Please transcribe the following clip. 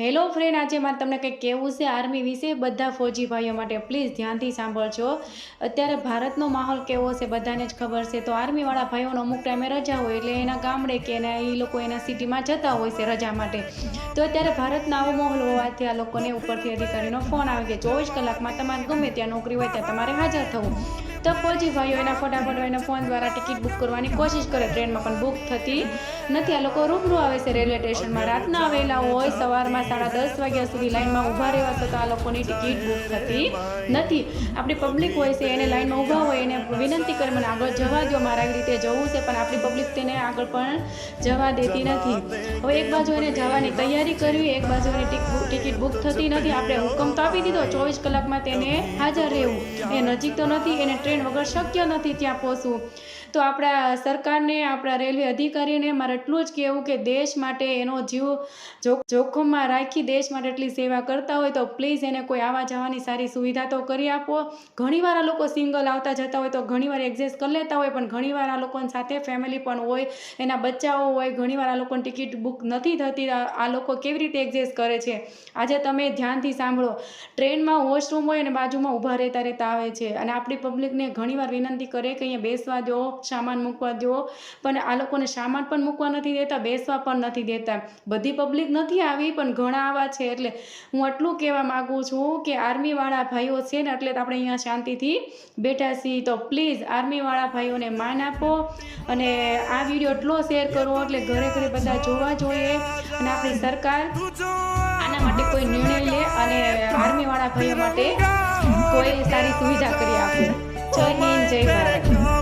Hello friend, આજે મારે તમને કંઈક કહેવું છે આર્મી વિશે। બધા ફૌજી ભાઈઓ માટે પ્લીઝ ધ્યાનથી સાંભળજો। અત્યારે ભારતનો માહોલ કેવો છે બધાને જ ખબર છે। તો આર્મીવાળા ભાઈઓનો અમુક ટાઈમે રજા હોય એટલે એના ગામડે કે એ લોકો એના સિટીમાં જતા હોય છે રજા માટે। તો અત્યારે ભારતના આવો માહોલ હોવાથી આ લોકોને ઉપરથી અધિકારીનો ફોન આવે કે 24 કલાકમાં તમારે ગમે ત્યાં નોકરી હોય ત્યાં તમારે હાજર થવું। તો ફૌજી ભાઈઓ એના ફટાફટ એના ફોન દ્વારા ટિકિટ બુક કરવાની કોશિશ કરે, ટ્રેનમાં પણ બુક થતી નથી। આ લોકો રૂબરૂ આવે છે રેલવે સ્ટેશનમાં, રાતના આવેલા હોય, સવારમાં 10:30 વાગ્યા સુધી લાઈનમાં ઊભા રહેવા છતાં આ લોકોની ટિકિટ બુક થતી નથી। આપણી પબ્લિક હોય છે એને લાઈનમાં ઊભા હોય એને વિનંતી કરે મને આગળ જવા દો, મારે આવી રીતે જવું છે, પણ આપણી પબ્લિક તેને આગળ પણ જવા દેતી નથી। હવે એક બાજુ એને જવાની તૈયારી કરવી, એક બાજુ એની ટિકિટ બુક થતી નથી। આપણે હુકમ તો આપી દીધો 24 કલાકમાં તેને હાજર રહેવું, એ નજીક તો નથી, એને ટ્રેન વગર શક્ય નથી ત્યાં પહોંચવું। તો આપણા સરકારને, આપણા રેલવે અધિકારીને મારે એટલું જ કહેવું કે દેશ માટે એનો જીવ જોખમમાં રાખી દેશ માટે એટલી સેવા કરતા હોય તો પ્લીઝ એને કોઈ આવવા જવાની સારી સુવિધા તો કરી આપો। ઘણીવાર આ લોકો સિંગલ આવતા જતા હોય તો ઘણીવાર એડજસ્ટ કરી લેતા હોય, પણ ઘણીવાર આ લોકોની સાથે ફેમિલી પણ હોય, એના બચ્ચાઓ હોય, ઘણીવાર આ લોકોની ટિકિટ બુક નથી થતી। આ લોકો કેવી રીતે એડજસ્ટ કરે છે? આજે તમે ધ્યાનથી સાંભળો, ટ્રેનમાં વોશરૂમ હોય અને બાજુમાં ઊભા રહેતા આવે છે અને આપણી પબ્લિકને ઘણીવાર વિનંતી કરે કે અહીંયા બેસવા દો, સામાન મૂકવા દો, પણ આ લોકોને સામાન પણ મૂકવા નથી દેતા, બેસવા પણ નથી દેતા। બધી પબ્લિક નથી આવી પણ ઘણા આવા છે। એટલે હું એટલું કહેવા માગું છું કે આર્મીવાળા ભાઈઓ છે ને એટલે આપણે અહીંયા શાંતિથી બેઠા છીએ। તો પ્લીઝ આર્મીવાળા ભાઈઓને માન આપો અને આ વિડીયો એટલો શેર કરો એટલે ઘરે ઘરે બધા જોવા જોઈએ અને આપણી સરકાર આના માટે કોઈ નિર્ણય લે અને આર્મીવાળા ભાઈઓ માટે કોઈ સારી સુવિધા કરી આપે। જય હિન્દ, જય ભારત।